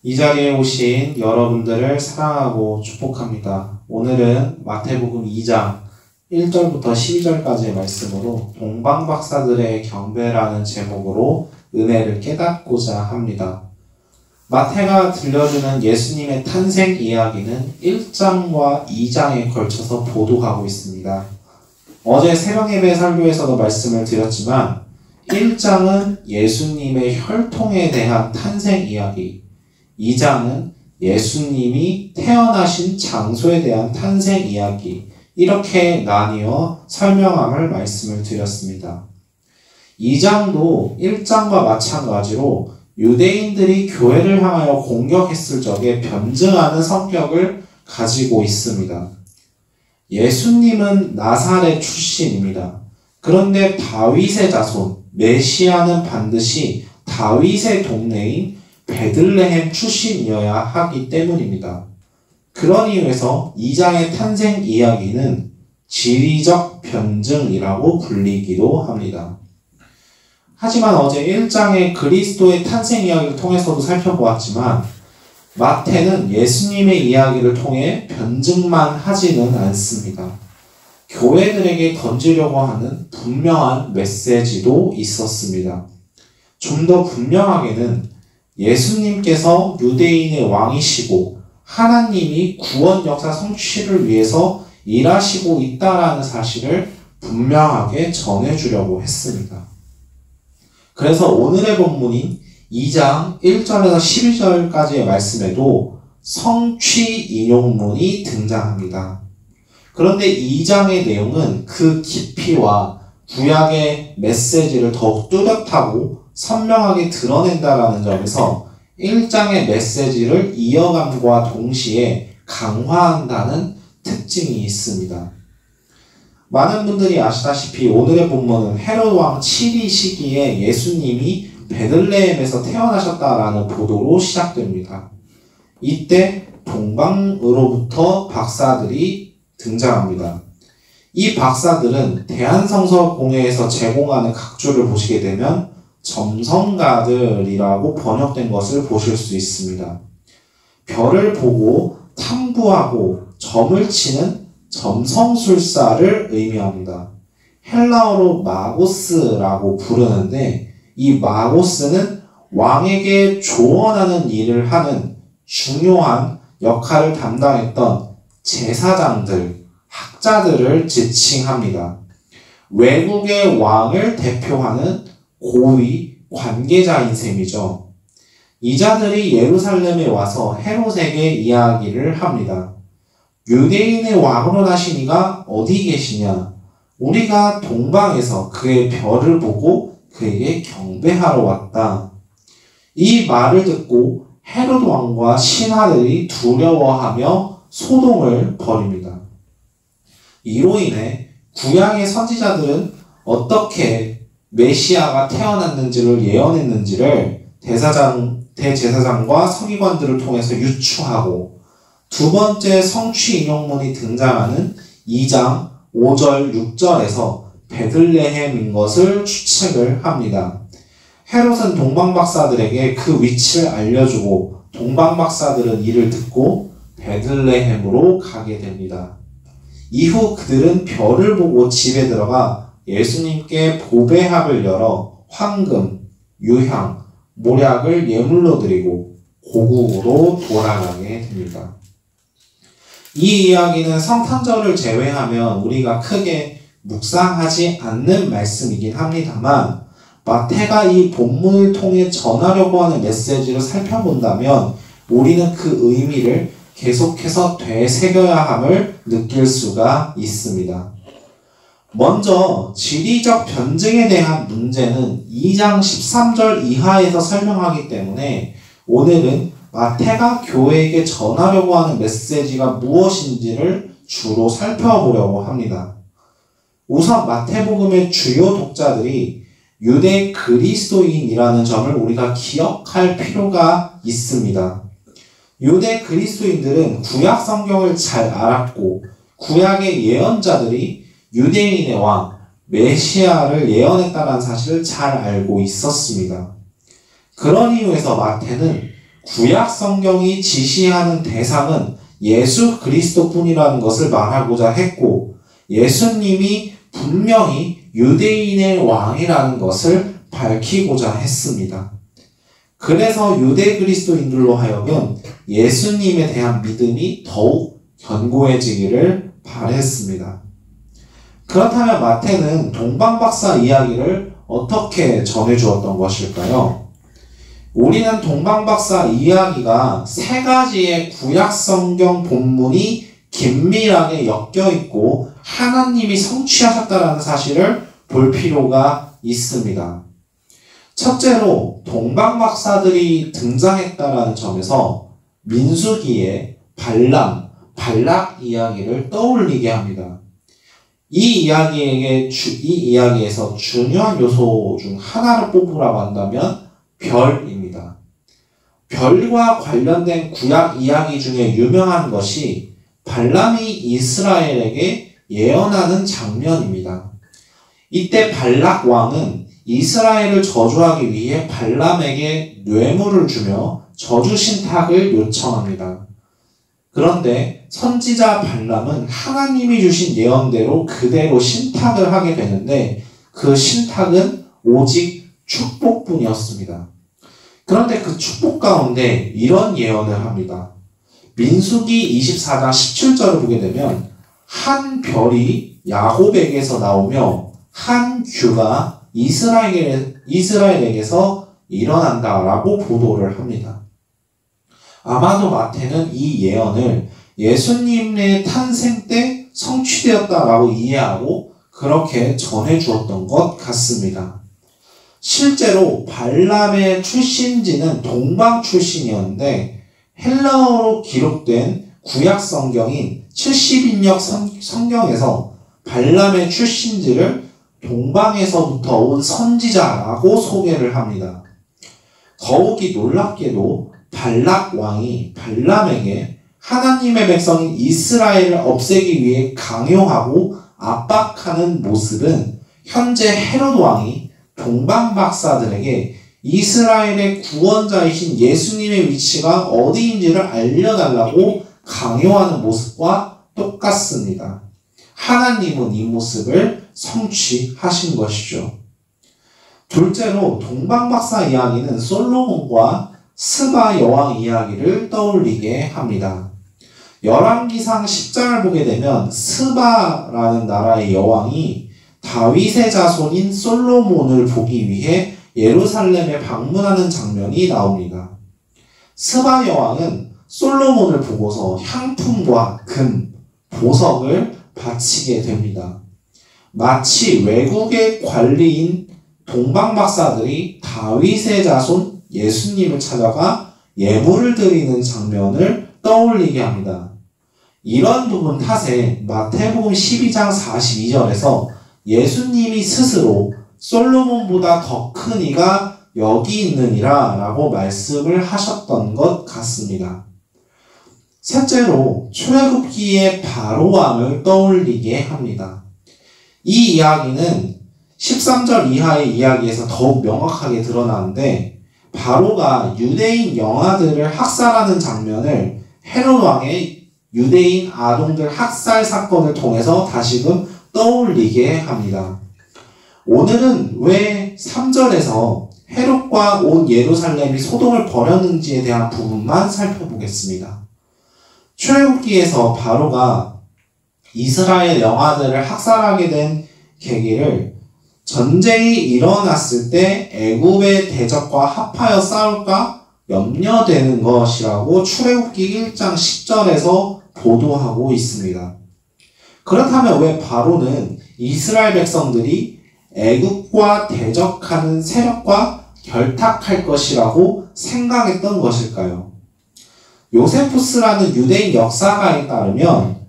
이 자리에 오신 여러분들을 사랑하고 축복합니다. 오늘은 마태복음 2장 1절부터 12절까지의 말씀으로 동방박사들의 경배라는 제목으로 은혜를 깨닫고자 합니다. 마태가 들려주는 예수님의 탄생 이야기는 1장과 2장에 걸쳐서 보도하고 있습니다. 어제 새벽예배 설교에서도 말씀을 드렸지만 1장은 예수님의 혈통에 대한 탄생 이야기, 2장은 예수님이 태어나신 장소에 대한 탄생 이야기, 이렇게 나뉘어 설명함을 말씀을 드렸습니다. 2장도 1장과 마찬가지로 유대인들이 교회를 향하여 공격했을 적에 변증하는 성격을 가지고 있습니다. 예수님은 나사렛 출신입니다. 그런데 다윗의 자손, 메시아는 반드시 다윗의 동네인 베들레헴 출신이어야 하기 때문입니다. 그런 이유에서 2장의 탄생 이야기는 지리적 변증이라고 불리기도 합니다. 하지만 어제 1장의 그리스도의 탄생 이야기를 통해서도 살펴보았지만 마태는 예수님의 이야기를 통해 변증만 하지는 않습니다. 교회들에게 던지려고 하는 분명한 메시지도 있었습니다. 좀 더 분명하게는 예수님께서 유대인의 왕이시고 하나님이 구원 역사 성취를 위해서 일하시고 있다라는 사실을 분명하게 전해주려고 했습니다. 그래서 오늘의 본문인 2장 1절에서 12절까지의 말씀에도 성취 인용문이 등장합니다. 그런데 2장의 내용은 그 깊이와 구약의 메시지를 더욱 뚜렷하고 선명하게 드러낸다라는 점에서 1장의 메시지를 이어감과 동시에 강화한다는 특징이 있습니다. 많은 분들이 아시다시피 오늘의 본문은 헤롯 왕 7위 시기에 예수님이 베들레헴에서 태어나셨다라는 보도로 시작됩니다. 이때 동방으로부터 박사들이 등장합니다. 이 박사들은 대한성서공회에서 제공하는 각주를 보시게 되면 점성가들이라고 번역된 것을 보실 수 있습니다. 별을 보고 탐구하고 점을 치는 점성술사를 의미합니다. 헬라어로 마고스라고 부르는데 이 마고스는 왕에게 조언하는 일을 하는 중요한 역할을 담당했던 제사장들, 학자들을 지칭합니다. 외국의 왕을 대표하는 고위 관계자인 셈이죠. 이 자들이 예루살렘에 와서 헤롯에게 이야기를 합니다. 유대인의 왕으로 나신 이가 어디 계시냐? 우리가 동방에서 그의 별을 보고 그에게 경배하러 왔다. 이 말을 듣고 헤롯 왕과 신하들이 두려워하며 소동을 벌입니다. 이로 인해 구약의 선지자들은 어떻게 메시아가 태어났는지를 예언했는지를 대제사장과 서기관들을 통해서 유추하고 두 번째 성취 인용문이 등장하는 2장 5절 6절에서 베들레헴인 것을 추측을 합니다. 헤롯은 동방박사들에게 그 위치를 알려주고 동방박사들은 이를 듣고 베들레헴으로 가게 됩니다. 이후 그들은 별을 보고 집에 들어가 예수님께 보배합을 열어 황금, 유향, 모략을 예물로 드리고 고국으로 돌아가게 됩니다. 이 이야기는 성탄절을 제외하면 우리가 크게 묵상하지 않는 말씀이긴 합니다만 마태가 이 본문을 통해 전하려고 하는 메시지를 살펴본다면 우리는 그 의미를 계속해서 되새겨야 함을 느낄 수가 있습니다. 먼저 지리적 변증에 대한 문제는 2장 13절 이하에서 설명하기 때문에 오늘은 마태가 교회에게 전하려고 하는 메시지가 무엇인지를 주로 살펴보려고 합니다. 우선 마태복음의 주요 독자들이 유대 그리스도인이라는 점을 우리가 기억할 필요가 있습니다. 유대 그리스도인들은 구약 성경을 잘 알았고 구약의 예언자들이 유대인의 왕, 메시아를 예언했다는 사실을 잘 알고 있었습니다. 그런 이유에서 마태는 구약 성경이 지시하는 대상은 예수 그리스도뿐이라는 것을 말하고자 했고, 예수님이 분명히 유대인의 왕이라는 것을 밝히고자 했습니다. 그래서 유대 그리스도인들로 하여금 예수님에 대한 믿음이 더욱 견고해지기를 바랬습니다. 그렇다면 마태는 동방박사 이야기를 어떻게 전해주었던 것일까요? 우리는 동방박사 이야기가 세 가지의 구약성경 본문이 긴밀하게 엮여있고 하나님이 성취하셨다는 사실을 볼 필요가 있습니다. 첫째로 동방박사들이 등장했다는 점에서 민수기의 발락 이야기를 떠올리게 합니다. 이 이야기에서 중요한 요소 중 하나를 뽑으라고 한다면 별입니다. 별과 관련된 구약 이야기 중에 유명한 것이 발람이 이스라엘에게 예언하는 장면입니다. 이때 발락 왕은 이스라엘을 저주하기 위해 발람에게 뇌물을 주며 저주 신탁을 요청합니다. 그런데 선지자 발람은 하나님이 주신 예언대로 그대로 신탁을 하게 되는데 그 신탁은 오직 축복뿐이었습니다. 그런데 그 축복 가운데 이런 예언을 합니다. 민수기 24장 17절을 보게 되면 한 별이 야곱에게서 나오며 한 규가 이스라엘에게서 일어난다라고 보도를 합니다. 아마도 마태는 이 예언을 예수님의 탄생 때 성취되었다라고 이해하고 그렇게 전해주었던 것 같습니다. 실제로 발람의 출신지는 동방 출신이었는데 헬라어로 기록된 구약 성경인 70인역 성경에서 발람의 출신지를 동방에서부터 온 선지자라고 소개를 합니다. 더욱이 놀랍게도 발락 왕이 발람에게 하나님의 백성인 이스라엘을 없애기 위해 강요하고 압박하는 모습은 현재 헤롯 왕이 동방 박사들에게 이스라엘의 구원자이신 예수님의 위치가 어디인지를 알려달라고 강요하는 모습과 똑같습니다. 하나님은 이 모습을 성취하신 것이죠. 둘째로 동방 박사 이야기는 솔로몬과 스바 여왕 이야기를 떠올리게 합니다. 열왕기상 10장을 보게 되면 스바라는 나라의 여왕이 다윗의 자손인 솔로몬을 보기 위해 예루살렘에 방문하는 장면이 나옵니다. 스바 여왕은 솔로몬을 보고서 향품과 금, 보석을 바치게 됩니다. 마치 외국의 관리인 동방 박사들이 다윗의 자손 예수님을 찾아가 예물을 드리는 장면을 떠올리게 합니다. 이런 부분 탓에 마태복음 12장 42절에서 예수님이 스스로 솔로몬보다 더 큰 이가 여기 있느니라 라고 말씀을 하셨던 것 같습니다. 셋째로 출애굽기의 바로왕을 떠올리게 합니다. 이 이야기는 13절 이하의 이야기에서 더욱 명확하게 드러나는데 바로가 유대인 영아들을 학살하는 장면을 헤롯 왕의 유대인 아동들 학살 사건을 통해서 다시금 떠올리게 합니다. 오늘은 왜 3절에서 헤롯과 온 예루살렘이 소돔을 버렸는지에 대한 부분만 살펴보겠습니다. 출애굽기에서 바로가 이스라엘 영아들을 학살하게 된 계기를 전쟁이 일어났을 때 애굽의 대적과 합하여 싸울까 염려되는 것이라고 출애굽기 1장 10절에서 보도하고 있습니다. 그렇다면 왜 바로는 이스라엘 백성들이 애굽과 대적하는 세력과 결탁할 것이라고 생각했던 것일까요? 요세푸스라는 유대인 역사가에 따르면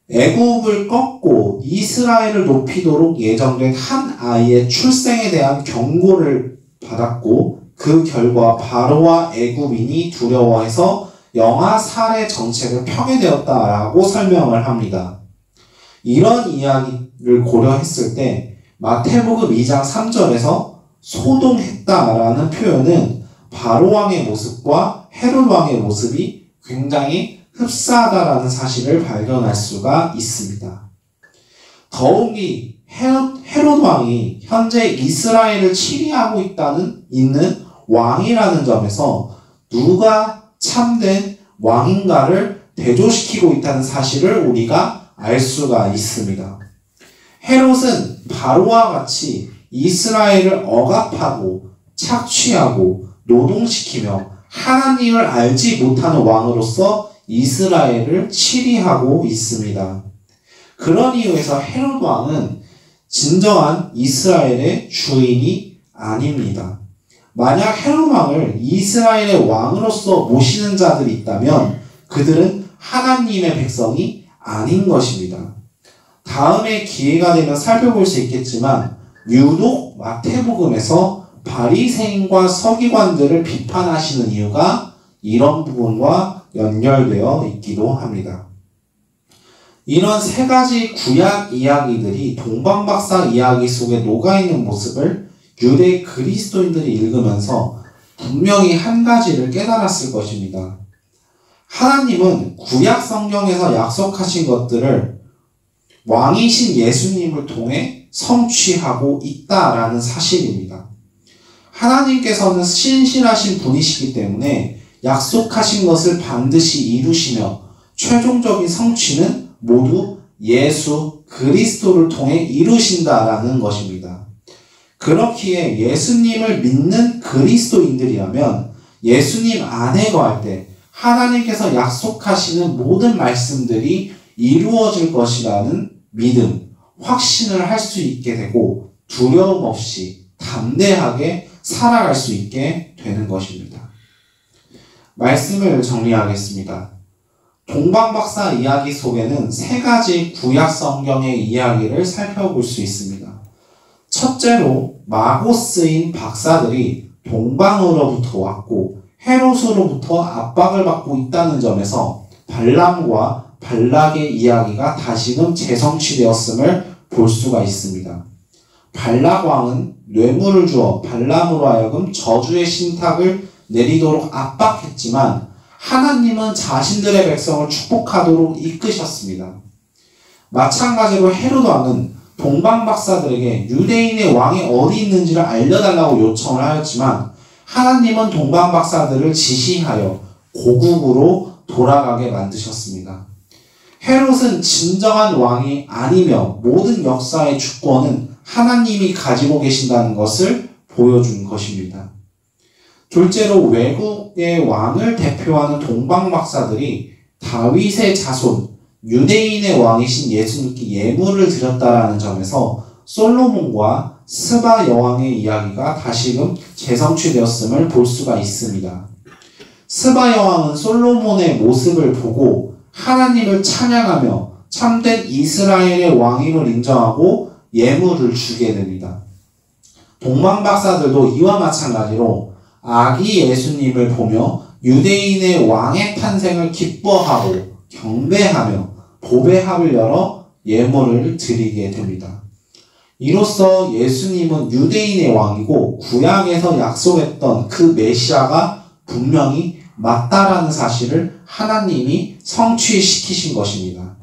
애굽을 꺾고 이스라엘을 높이도록 예정된 한 아이의 출생에 대한 경고를 받았고 그 결과 바로와 애굽인이 두려워해서 영아 살해 정책을 펴게 되었다라고 설명을 합니다. 이런 이야기를 고려했을 때 마태복음 2장 3절에서 소동했다라는 표현은 바로 왕의 모습과 헤롯 왕의 모습이 굉장히 흡사하다라는 사실을 발견할 수가 있습니다. 더욱이 헤롯 왕이 현재 이스라엘을 치리하고 있는 왕이라는 점에서 누가 참된 왕인가를 대조시키고 있다는 사실을 우리가 알 수가 있습니다. 헤롯은 바로와 같이 이스라엘을 억압하고 착취하고 노동시키며 하나님을 알지 못하는 왕으로서 이스라엘을 치리하고 있습니다. 그런 이유에서 헤롯 왕은 진정한 이스라엘의 주인이 아닙니다. 만약 헤롯 왕을 이스라엘의 왕으로서 모시는 자들이 있다면 그들은 하나님의 백성이 아닌 것입니다. 다음에 기회가 되면 살펴볼 수 있겠지만 유독 마태복음에서 바리새인과 서기관들을 비판하시는 이유가 이런 부분과 연결되어 있기도 합니다. 이런 세 가지 구약 이야기들이 동방박사 이야기 속에 녹아있는 모습을 유대 그리스도인들이 읽으면서 분명히 한 가지를 깨달았을 것입니다. 하나님은 구약 성경에서 약속하신 것들을 왕이신 예수님을 통해 성취하고 있다라는 사실입니다. 하나님께서는 신실하신 분이시기 때문에 약속하신 것을 반드시 이루시며 최종적인 성취는 모두 예수 그리스도를 통해 이루신다라는 것입니다. 그렇기에 예수님을 믿는 그리스도인들이라면 예수님 안에 거할 때 하나님께서 약속하시는 모든 말씀들이 이루어질 것이라는 믿음, 확신을 할 수 있게 되고 두려움 없이 담대하게 살아갈 수 있게 되는 것입니다. 말씀을 정리하겠습니다. 동방박사 이야기 속에는 세 가지 구약 성경의 이야기를 살펴볼 수 있습니다. 첫째로 마고스인 박사들이 동방으로부터 왔고 헤롯으로부터 압박을 받고 있다는 점에서 발람과 발락의 이야기가 다시금 재성취되었음을 볼 수가 있습니다. 발락 왕은 뇌물을 주어 발람으로 하여금 저주의 신탁을 내리도록 압박했지만 하나님은 자신들의 백성을 축복하도록 이끄셨습니다. 마찬가지로 헤롯 왕은 동방박사들에게 유대인의 왕이 어디 있는지를 알려달라고 요청을 하였지만 하나님은 동방박사들을 지시하여 고국으로 돌아가게 만드셨습니다. 헤롯은 진정한 왕이 아니며 모든 역사의 주권은 하나님이 가지고 계신다는 것을 보여준 것입니다. 둘째로 외국의 왕을 대표하는 동방박사들이 다윗의 자손, 유대인의 왕이신 예수님께 예물을 드렸다라는 점에서 솔로몬과 스바 여왕의 이야기가 다시금 재성취되었음을 볼 수가 있습니다. 스바 여왕은 솔로몬의 모습을 보고 하나님을 찬양하며 참된 이스라엘의 왕임을 인정하고 예물을 주게 됩니다. 동방박사들도 이와 마찬가지로 아기 예수님을 보며 유대인의 왕의 탄생을 기뻐하고 경배하며 보배 합을 열어 예물을 드리게 됩니다. 이로써 예수님은 유대인의 왕이고 구약에서 약속했던 그 메시아가 분명히 맞다라는 사실을 하나님이 성취시키신 것입니다.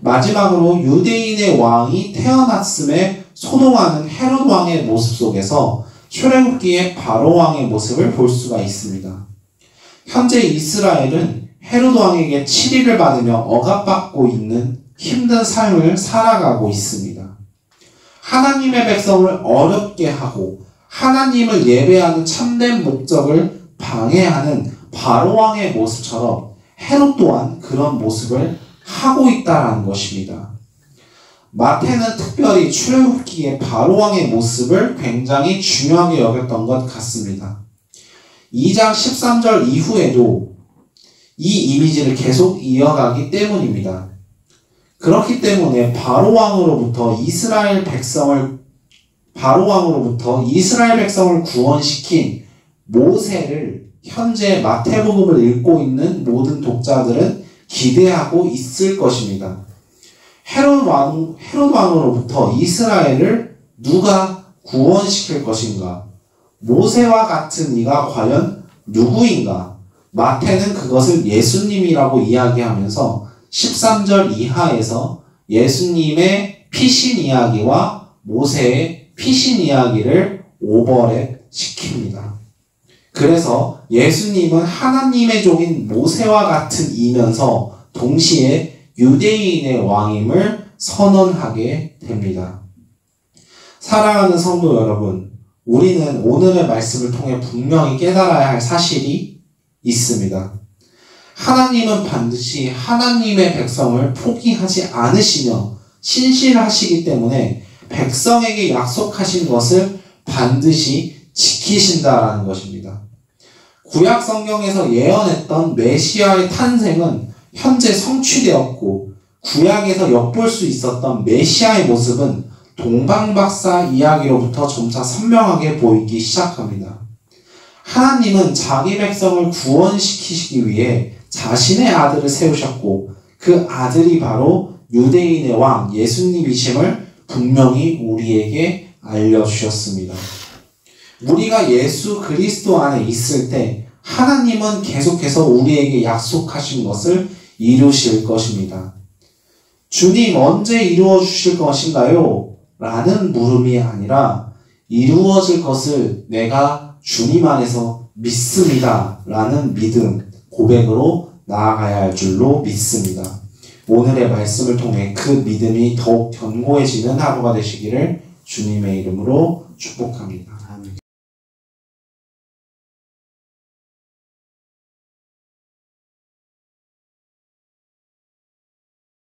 마지막으로 유대인의 왕이 태어났음에 소동하는 헤롯 왕의 모습 속에서 출애굽기의 바로 왕의 모습을 볼 수가 있습니다. 현재 이스라엘은 헤롯 왕에게 치리를 받으며 억압받고 있는 힘든 삶을 살아가고 있습니다. 하나님의 백성을 어렵게 하고 하나님을 예배하는 참된 목적을 방해하는 바로 왕의 모습처럼 헤롯 또한 그런 모습을 하고 있다는 것입니다. 마태는 특별히 출애굽기의 바로 왕의 모습을 굉장히 중요하게 여겼던 것 같습니다. 2장 13절 이후에도 이 이미지를 계속 이어가기 때문입니다. 그렇기 때문에 바로 왕으로부터 이스라엘 백성을 구원시킨 모세를 현재 마태복음을 읽고 있는 모든 독자들은 기대하고 있을 것입니다. 헤롯 왕으로부터 이스라엘을 누가 구원시킬 것인가? 모세와 같은 이가 과연 누구인가? 마태는 그것을 예수님이라고 이야기하면서 13절 이하에서 예수님의 피신 이야기와 모세의 피신 이야기를 오버랩 시킵니다. 그래서 예수님은 하나님의 종인 모세와 같은 이면서 동시에 유대인의 왕임을 선언하게 됩니다. 사랑하는 성도 여러분, 우리는 오늘의 말씀을 통해 분명히 깨달아야 할 사실이 있습니다. 하나님은 반드시 하나님의 백성을 포기하지 않으시며 신실하시기 때문에 백성에게 약속하신 것을 반드시 지키신다라는 것입니다. 구약 성경에서 예언했던 메시아의 탄생은 현재 성취되었고, 구약에서 엿볼 수 있었던 메시아의 모습은 동방박사 이야기로부터 점차 선명하게 보이기 시작합니다. 하나님은 자기 백성을 구원시키시기 위해 자신의 아들을 세우셨고, 그 아들이 바로 유대인의 왕 예수님이심을 분명히 우리에게 알려주셨습니다. 우리가 예수 그리스도 안에 있을 때 하나님은 계속해서 우리에게 약속하신 것을 이루실 것입니다. 주님, 언제 이루어 주실 것인가요? 라는 물음이 아니라 이루어질 것을 내가 주님 안에서 믿습니다 라는 믿음, 고백으로 나아가야 할 줄로 믿습니다. 오늘의 말씀을 통해 그 믿음이 더욱 견고해지는 하루가 되시기를 주님의 이름으로 축복합니다.